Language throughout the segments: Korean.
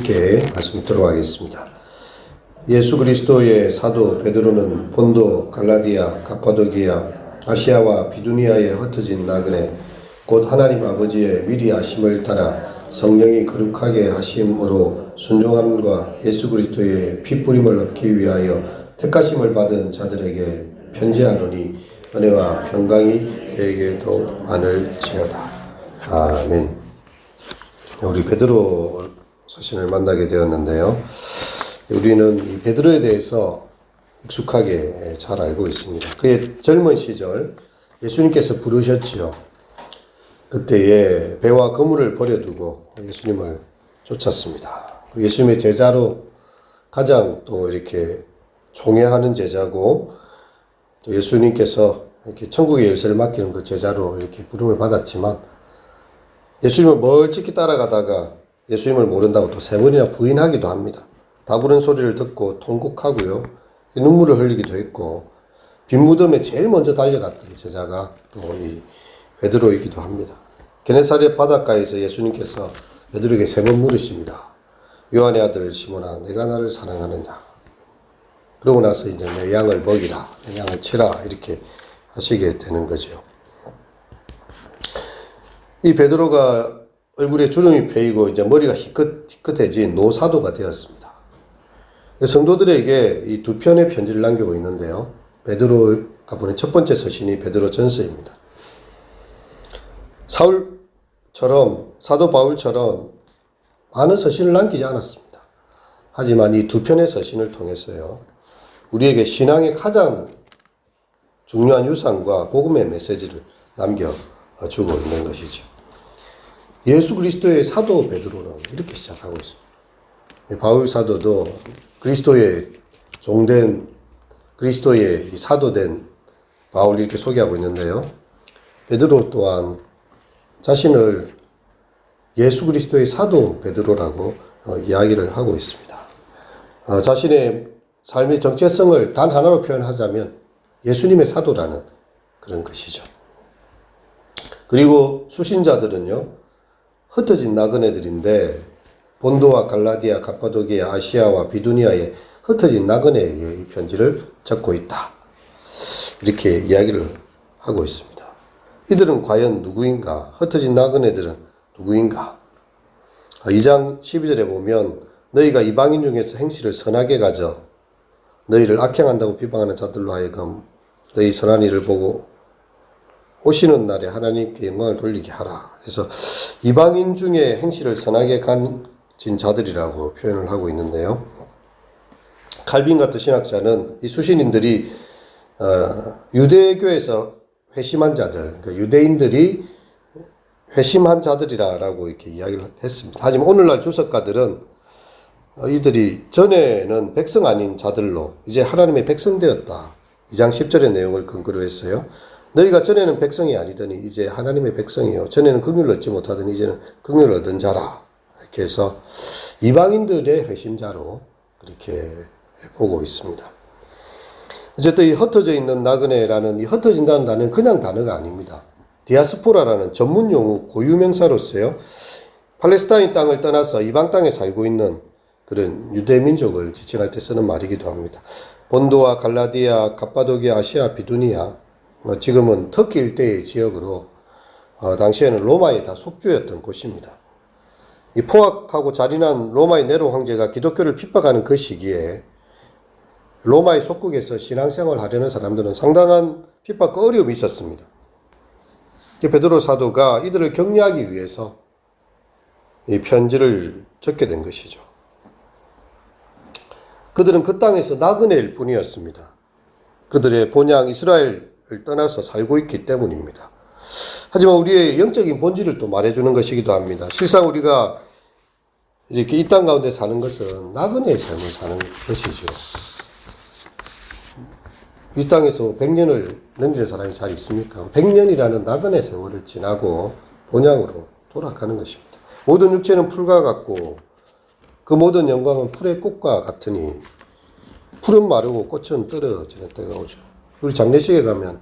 함께 말씀 듣도록 하겠습니다. 예수 그리스도의 사도 베드로는 본도, 갈라디아, 갑바도기아, 아시아와 비두니아에 흩어진 나그네 곧 하나님 아버지의 미리 아심을 따라 성령이 거룩하게 하심으로 순종함과 예수 그리스도의 피뿌림을 얻기 위하여 택하심을 받은 자들에게 편지하노니 은혜와 평강이 너에게 더욱 많을지어다. 아멘. 우리 베드로 서신을 만나게 되었는데요. 우리는 이 베드로에 대해서 익숙하게 잘 알고 있습니다. 그의 젊은 시절 예수님께서 부르셨지요. 그때에 배와 그물을 버려두고 예수님을 쫓았습니다. 예수님의 제자로 가장 또 이렇게 존경하는 제자고, 또 예수님께서 이렇게 천국의 열쇠를 맡기는 그 제자로 이렇게 부름을 받았지만, 예수님을 멀찍이 따라가다가 예수님을 모른다고 또 3번이나 부인하기도 합니다. 다부른 소리를 듣고 통곡하고요, 눈물을 흘리기도 했고, 빈 무덤에 제일 먼저 달려갔던 제자가 또 이 베드로이기도 합니다. 게네사렛 바닷가에서 예수님께서 베드로에게 3번 물으십니다. 요한의 아들 시몬아, 내가 나를 사랑하느냐? 그러고 나서 이제 내 양을 먹이라, 내 양을 치라, 이렇게 하시게 되는 거죠. 이 베드로가 얼굴에 주름이 패이고 이제 머리가 희끗해진 노사도가 되었습니다. 성도들에게 이 2편의 편지를 남기고 있는데요. 베드로가 보낸 첫 번째 서신이 베드로 전서입니다. 사도 바울처럼 많은 서신을 남기지 않았습니다. 하지만 이 2편의 서신을 통해서요, 우리에게 신앙의 가장 중요한 유산과 복음의 메시지를 남겨주고 있는 것이죠. 예수 그리스도의 사도 베드로는 이렇게 시작하고 있습니다. 바울 사도도 그리스도의 종된, 그리스도의 사도된 바울 이렇게 소개하고 있는데요. 베드로 또한 자신을 예수 그리스도의 사도 베드로라고 이야기를 하고 있습니다. 자신의 삶의 정체성을 단 하나로 표현하자면 예수님의 사도라는 그런 것이죠. 그리고 수신자들은요, 흩어진 나그네들인데 본도와 갈라디아, 갑바도기아, 아시아와 비두니아에 흩어진 나그네에게 이 편지를 적고 있다. 이렇게 이야기를 하고 있습니다. 이들은 과연 누구인가? 흩어진 나그네들은 누구인가? 2장 12절에 보면 너희가 이방인 중에서 행실을 선하게 가져 너희를 악행한다고 비방하는 자들로 하여금 너희 선한 일을 보고 오시는 날에 하나님께 영광을 돌리게 하라. 그래서 이방인 중에 행실을 선하게 가진 자들이라고 표현을 하고 있는데요. 칼빈 같은 신학자는 이 수신인들이 유대교에서 회심한 자들, 그러니까 유대인들이 회심한 자들이라고 이렇게 이야기를 했습니다. 하지만 오늘날 주석가들은 이들이 전에는 백성 아닌 자들로 이제 하나님의 백성 되었다. 2장 10절의 내용을 근거로 했어요. 너희가 전에는 백성이 아니더니 이제 하나님의 백성이요. 전에는 긍휼을 얻지 못하더니 이제는 긍휼을 얻은 자라. 이렇게 해서 이방인들의 회심자로 그렇게 보고 있습니다. 어쨌든 이 흩어져 있는 나그네라는, 이 흩어진다는 단어는 그냥 단어가 아닙니다. 디아스포라라는 전문 용어 고유명사로서요, 팔레스타인 땅을 떠나서 이방 땅에 살고 있는 그런 유대민족을 지칭할 때 쓰는 말이기도 합니다. 본도와 갈라디아, 갑바도기아, 아시아, 비두니아, 지금은 터키 일대의 지역으로 당시에는 로마의 다 속주였던 곳입니다. 이 포악하고 잔인한 로마의 네로 황제가 기독교를 핍박하는 그 시기에 로마의 속국에서 신앙생활을 하려는 사람들은 상당한 핍박과 어려움이 있었습니다. 베드로 사도가 이들을 격려하기 위해서 이 편지를 적게 된 것이죠. 그들은 그 땅에서 나그네일 뿐이었습니다. 그들의 본향 이스라엘을 떠나서 살고 있기 때문입니다. 하지만 우리의 영적인 본질을 또 말해주는 것이기도 합니다. 실상 우리가 이렇게 이 땅 가운데 사는 것은 나그네의 삶을 사는 것이죠. 이 땅에서 100년을 넘기는 사람이 잘 있습니까? 100년이라는 나그네 세월을 지나고 본향으로 돌아가는 것입니다. 모든 육체는 풀과 같고 그 모든 영광은 풀의 꽃과 같으니 풀은 마르고 꽃은 떨어지는 때가 오죠. 우리 장례식에 가면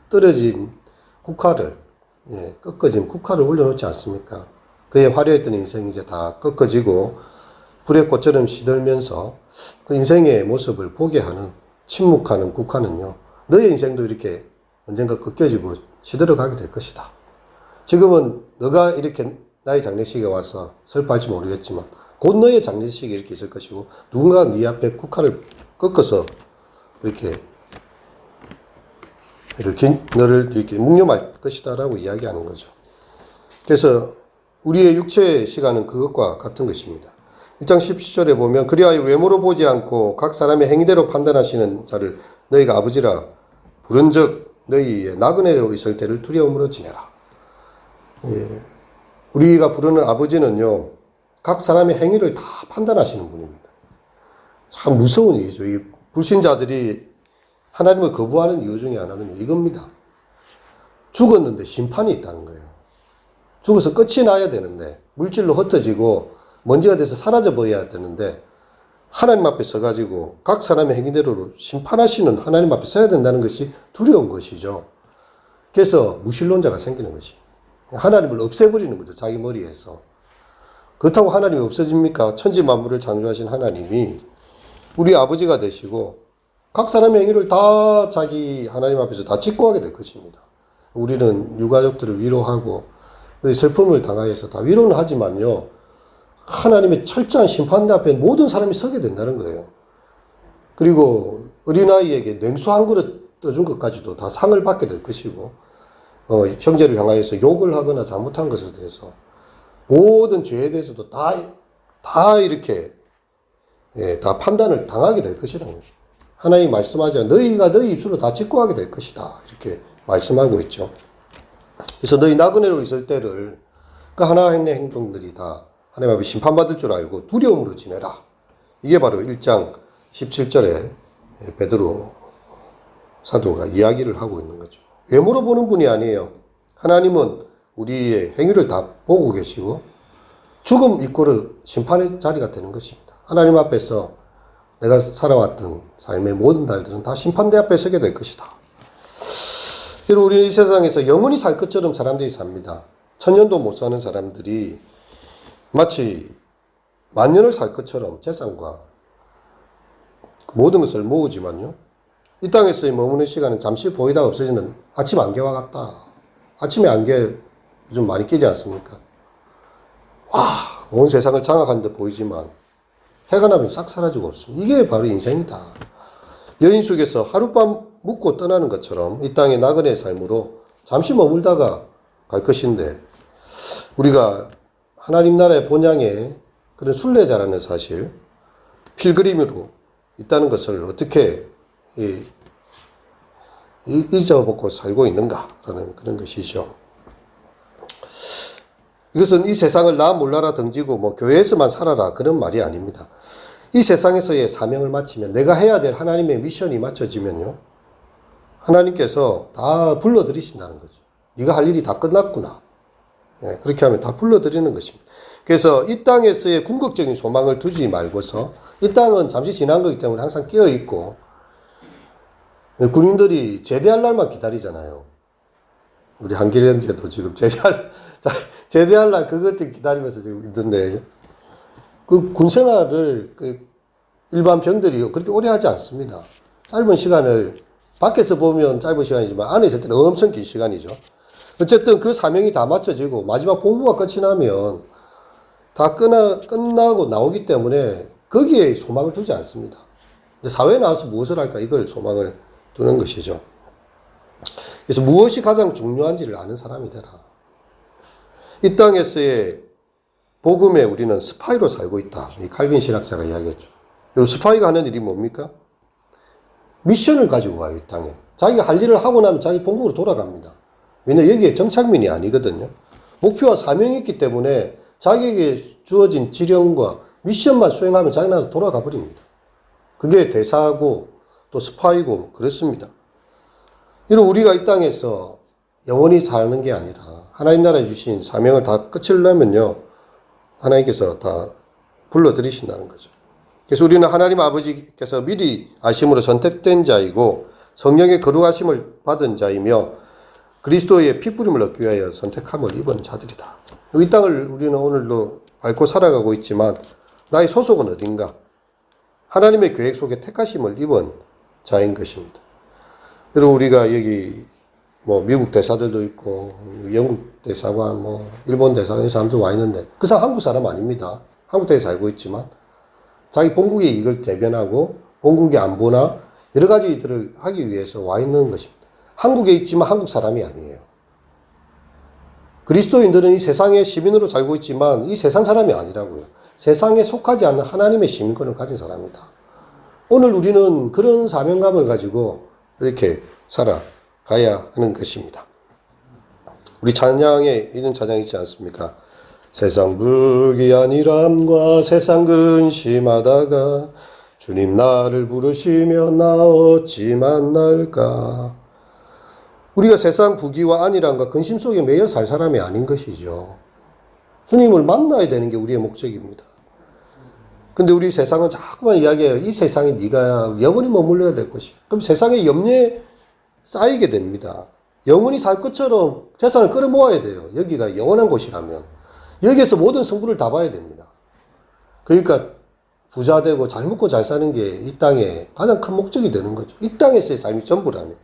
떨어진 국화를, 꺾어진 국화를 올려놓지 않습니까? 그의 화려했던 인생이 이제 다 꺾어지고 불의 꽃처럼 시들면서 그 인생의 모습을 보게 하는 침묵하는 국화는요, 너의 인생도 이렇게 언젠가 꺾여지고 시들어가게 될 것이다. 지금은 너가 이렇게 나의 장례식에 와서 슬퍼할지 모르겠지만 곧 너의 장례식이 이렇게 있을 것이고 누군가 네 앞에 국화를 꺾어서 이렇게 너를 이렇게 묵념할 것이다 라고 이야기하는 거죠. 그래서 우리의 육체의 시간은 그것과 같은 것입니다. 1장 17절에 보면 그리하여 외모로 보지 않고 각 사람의 행위대로 판단하시는 자를 너희가 아버지라 부른즉 너희의 나그네로 있을 때를 두려움으로 지내라. 예, 우리가 부르는 아버지는요, 각 사람의 행위를 다 판단하시는 분입니다. 참 무서운 일이죠. 이 불신자들이 하나님을 거부하는 이유 중에 하나는 이겁니다. 죽었는데 심판이 있다는 거예요. 죽어서 끝이 나야 되는데 물질로 흩어지고 먼지가 돼서 사라져 버려야 되는데 하나님 앞에 서가지고 각 사람의 행위대로 심판하시는 하나님 앞에 서야 된다는 것이 두려운 것이죠. 그래서 무신론자가 생기는 것이 하나님을 없애버리는 거죠. 자기 머리에서. 그렇다고 하나님이 없어집니까? 천지 만물을 창조하신 하나님이 우리 아버지가 되시고 각 사람의 행위를 다 자기 하나님 앞에서 다 직고하게 될 것입니다. 우리는 유가족들을 위로하고 슬픔을 당하여서 다 위로는 하지만요, 하나님의 철저한 심판대 앞에 모든 사람이 서게 된다는 거예요. 그리고 어린아이에게 냉수 한 그릇 떠준 것까지도 다 상을 받게 될 것이고, 형제를 향하여서 욕을 하거나 잘못한 것에 대해서 모든 죄에 대해서도 다 이렇게 다 판단을 당하게 될 것이라는 거죠. 하나님이 말씀하지 너희가 너희 입술로 다 직고하게 될 것이다 이렇게 말씀하고 있죠. 그래서 너희 나그네로 있을 때를 그 하나하나의 행동들이 다 하나님 앞에 심판받을 줄 알고 두려움으로 지내라. 이게 바로 1장 17절에 베드로 사도가 이야기를 하고 있는 거죠. 외모로 보는 분이 아니에요. 하나님은 우리의 행위를 다 보고 계시고 죽음 이꼬르 심판의 자리가 되는 것입니다. 하나님 앞에서 내가 살아왔던 삶의 모든 날들은 다 심판대 앞에 서게 될 것이다. 그리고 우리는 이 세상에서 영원히 살 것처럼 사람들이 삽니다. 천년도 못 사는 사람들이 마치 만년을 살 것처럼 재산과 모든 것을 모으지만요, 이 땅에서의 머무는 시간은 잠시 보이다가 없어지는 아침 안개와 같다. 아침에 안개 요즘 많이 끼지 않습니까? 온 세상을 장악한 듯 보이지만 해가 나면 싹 사라지고 없습니다. 이게 바로 인생이다. 여인 속에서 하룻밤 묵고 떠나는 것처럼 이 땅의 나그네의 삶으로 잠시 머물다가 갈 것인데 우리가 하나님 나라의 본향의 그런 순례자라는 사실, 필그림으로 있다는 것을 어떻게 잊어먹고 살고 있는가라는 그런 것이죠. 이것은 이 세상을 나 몰라라 덩지고 뭐 교회에서만 살아라 그런 말이 아닙니다. 이 세상에서의 사명을 마치면 내가 해야 될 하나님의 미션이 맞춰지면요, 하나님께서 다 불러들이신다는 거죠. 네가 할 일이 다 끝났구나. 그렇게 하면 다 불러들이는 것입니다. 그래서 이 땅에서의 궁극적인 소망을 두지 말고서 이 땅은 잠시 지난 거기 때문에 항상 깨어있고 군인들이 제대할 날만 기다리잖아요. 우리 한길 형제도 지금 제대할 날 그것들 기다리면서 지금 있는데 그 군생활을 일반 병들이 그렇게 오래 하지 않습니다. 짧은 시간을 밖에서 보면 짧은 시간이지만 안에 있을 때는 엄청 긴 시간이죠. 어쨌든 그 사명이 다 맞춰지고 마지막 복무가 끝이 나면 다 끝나고 나오기 때문에 거기에 소망을 두지 않습니다. 사회에 나와서 무엇을 할까 이걸 소망을 두는 것이죠. 그래서 무엇이 가장 중요한지를 아는 사람이 되라. 이 땅에서의 복음에 우리는 스파이로 살고 있다. 이 칼빈 신학자가 이야기했죠. 여러분 스파이가 하는 일이 뭡니까? 미션을 가지고 와요. 이 땅에. 자기가 할 일을 하고 나면 자기 본국으로 돌아갑니다. 왜냐하면 여기에 정착민이 아니거든요. 목표와 사명이 있기 때문에 자기에게 주어진 지령과 미션만 수행하면 자기 나라로 돌아가 버립니다. 그게 대사고 또 스파이고 그렇습니다. 이런 우리가 이 땅에서 영원히 사는 게 아니라 하나님 나라에 주신 사명을 다 끝을 내면요, 하나님께서 다 불러들이신다는 거죠. 그래서 우리는 하나님 아버지께서 미리 아심으로 선택된 자이고 성령의 거룩하심을 받은 자이며 그리스도의 피부림을 얻기 위하여 선택함을 입은 자들이다. 이 땅을 우리는 오늘도 밟고 살아가고 있지만 나의 소속은 어딘가? 하나님의 계획 속에 택하심을 입은 자인 것입니다. 그리고 우리가 여기 미국 대사들도 있고 영국 대사관, 일본 대사관, 이 사람들 와 있는데 그 사람 한국 사람 아닙니다. 한국 땅에 살고 있지만 자기 본국의 이익을 대변하고 본국의 안보나 여러 가지 일들을 하기 위해서 와 있는 것입니다. 한국에 있지만 한국 사람이 아니에요. 그리스도인들은 이 세상의 시민으로 살고 있지만 이 세상 사람이 아니라고요. 세상에 속하지 않는 하나님의 시민권을 가진 사람이다. 오늘 우리는 그런 사명감을 가지고 이렇게 살아가야 하는 것입니다. 우리 찬양에 이런 찬양이 있지 않습니까? 세상 불귀한 일함과 세상 근심하다가 주님 나를 부르시며 나 어찌 만날까. 우리가 세상 부귀와 안일함과 근심 속에 매여 살 사람이 아닌 것이죠. 주님을 만나야 되는 게 우리의 목적입니다. 근데 우리 세상은 자꾸만 이야기해요. 이 세상에 네가 영원히 머물러야 될 것이야. 그럼 세상의 염려에 쌓이게 됩니다. 영원히 살 것처럼 재산을 끌어모아야 돼요. 여기가 영원한 곳이라면. 여기에서 모든 성부를 다 봐야 됩니다. 그러니까 부자 되고 잘 먹고 잘 사는 게 이 땅의 가장 큰 목적이 되는 거죠. 이 땅에서의 삶이 전부라면.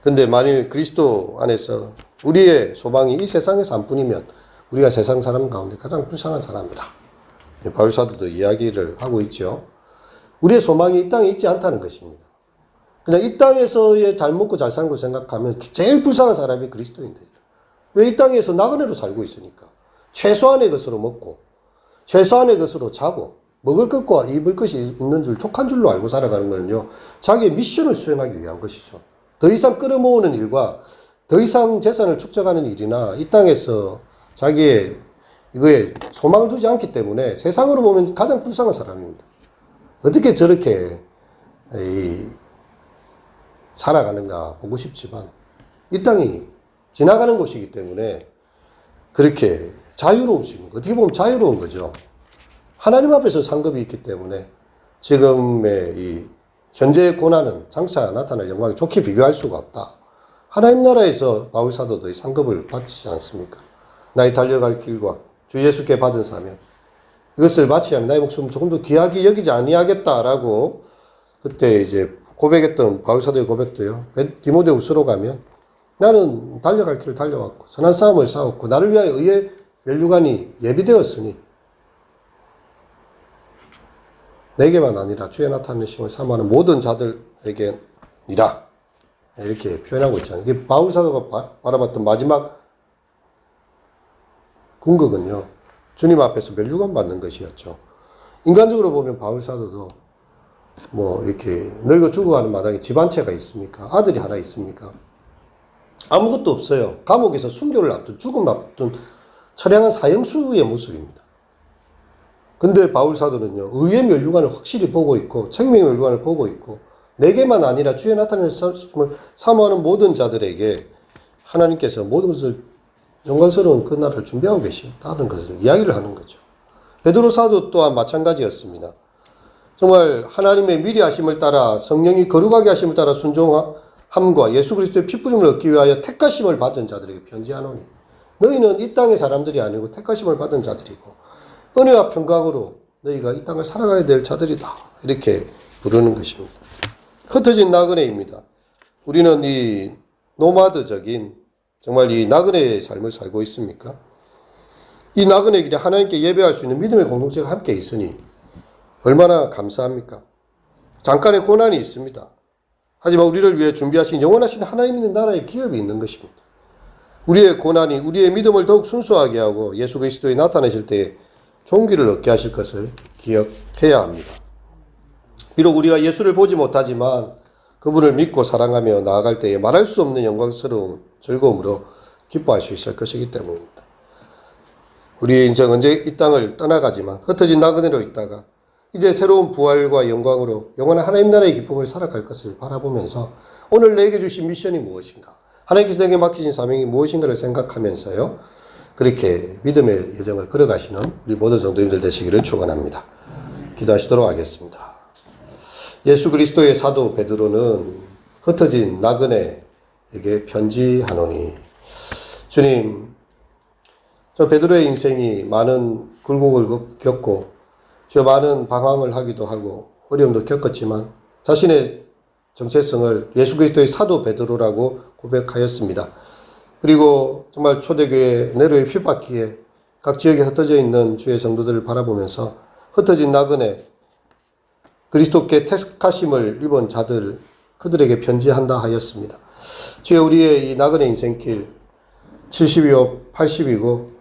근데 만일 그리스도 안에서 우리의 소망이 이 세상의 삶뿐이면 우리가 세상 사람 가운데 가장 불쌍한 사람이라. 바울 사도도 이야기를 하고 있죠. 우리의 소망이 이 땅에 있지 않다는 것입니다. 그냥 이 땅에서의 잘 먹고 잘 사는 걸 생각하면 제일 불쌍한 사람이 그리스도인들이다. 왜 이 땅에서 나그네로 살고 있으니까. 최소한의 것으로 먹고 최소한의 것으로 자고 먹을 것과 입을 것이 있는 줄 족한 줄로 알고 살아가는 거는요. 자기의 미션을 수행하기 위한 것이죠. 더 이상 끌어모으는 일과 더 이상 재산을 축적하는 일이나 이 땅에서 자기의 이거에 소망을 두지 않기 때문에 세상으로 보면 가장 불쌍한 사람입니다. 어떻게 저렇게 살아가는가 보고 싶지만 이 땅이 지나가는 곳이기 때문에 그렇게 자유로울 수 있는 거. 어떻게 보면 자유로운 거죠. 하나님 앞에서 상급이 있기 때문에 지금의 이 현재의 고난은 장차 나타날 영광에 좋게 비교할 수가 없다. 하나님 나라에서 바울 사도도 이 상급을 받지 않습니까? 나의 달려갈 길과 주 예수께 받은 사명 이것을 마치면 나의 목숨을 조금 더 귀하게 여기지 아니하겠다라고 그때 이제 고백했던 바울 사도의 고백도요. 디모데후서로 가면 나는 달려갈 길을 달려왔고 선한 싸움을 싸웠고 나를 위하여 의의 면류관이 예비되었으니 내게만 아니라 주의 나타내심을 사모하는 모든 자들에게니라 이렇게 표현하고 있잖아요. 이게 바울 사도가 바라봤던 마지막 궁극은요. 주님 앞에서 면류관 받는 것이었죠. 인간적으로 보면 바울 사도도 이렇게 늙어 죽어가는 마당에 집 한 채가 있습니까? 아들이 하나 있습니까? 아무것도 없어요. 감옥에서 순교를 앞둔 죽음 앞둔 처량한 사형수의 모습입니다. 근데 바울 사도는요, 의의 면류관을 확실히 보고 있고, 생명의 면류관을 보고 있고, 내게만 아니라 주의 나타내심을 사모하는 모든 자들에게 하나님께서 모든 것을 영광스러운 그 날을 준비하고 계신다는 것을 이야기를 하는 거죠. 베드로 사도 또한 마찬가지였습니다. 정말 하나님의 미리 하심을 따라 성령이 거룩하게 하심을 따라 순종함과 예수 그리스도의 피뿌림을 얻기 위하여 택하심을 받은 자들에게 편지하노니 너희는 이 땅의 사람들이 아니고 택하심을 받은 자들이고 은혜와 평강으로 너희가 이 땅을 살아가야 될 자들이다. 이렇게 부르는 것입니다. 흩어진 나그네입니다. 우리는 이 노마드적인 정말 이 나그네의 삶을 살고 있습니까? 이 나그네 길에 하나님께 예배할 수 있는 믿음의 공동체가 함께 있으니 얼마나 감사합니까? 잠깐의 고난이 있습니다. 하지만 우리를 위해 준비하신 영원하신 하나님 있는 나라의 기업이 있는 것입니다. 우리의 고난이 우리의 믿음을 더욱 순수하게 하고 예수 그리스도에 나타내실 때에 종기를 얻게 하실 것을 기억해야 합니다. 비록 우리가 예수를 보지 못하지만 그분을 믿고 사랑하며 나아갈 때에 말할 수 없는 영광스러운 즐거움으로 기뻐할 수 있을 것이기 때문입니다. 우리의 인생은 언제 이 땅을 떠나가지만 흩어진 나그네로 있다가 이제 새로운 부활과 영광으로 영원한 하나님 나라의 기쁨을 살아갈 것을 바라보면서 오늘 내게 주신 미션이 무엇인가? 하나님께서 내게 맡기신 사명이 무엇인가를 생각하면서요. 그렇게 믿음의 여정을 걸어가시는 우리 모든 성도님들 되시기를 축원합니다. 기도하시도록 하겠습니다. 예수 그리스도의 사도 베드로는 흩어진 나그네에게 편지하노니 주님, 저 베드로의 인생이 많은 굴곡을 겪고 주여 많은 방황을 하기도 하고 어려움도 겪었지만 자신의 정체성을 예수 그리스도의 사도 베드로라고 고백하였습니다. 그리고 정말 초대교회 네로의 핍박기에 각 지역에 흩어져 있는 주의 성도들을 바라보면서 흩어진 나그네 그리스도께 택하심을 입은 자들 그들에게 편지한다 하였습니다. 주여 우리의 이 나그네 인생길 70이고 80이고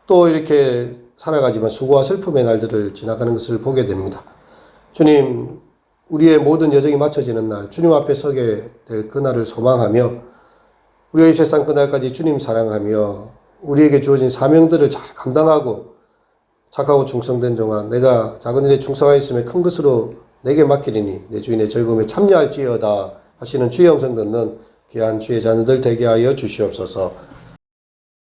또 이렇게 살아가지만 수고와 슬픔의 날들을 지나가는 것을 보게 됩니다. 주님, 우리의 모든 여정이 마쳐지는 날, 주님 앞에 서게 될 그날을 소망하며 우리가 이 세상 그날까지 주님 사랑하며 우리에게 주어진 사명들을 잘 감당하고 착하고 충성된 종아, 내가 작은 일에 충성하였음에 큰 것으로 내게 맡기리니 내 주인의 즐거움에 참여할지어다 하시는 주의 음성 듣는 귀한 주의 자녀들 되게 하여 주시옵소서.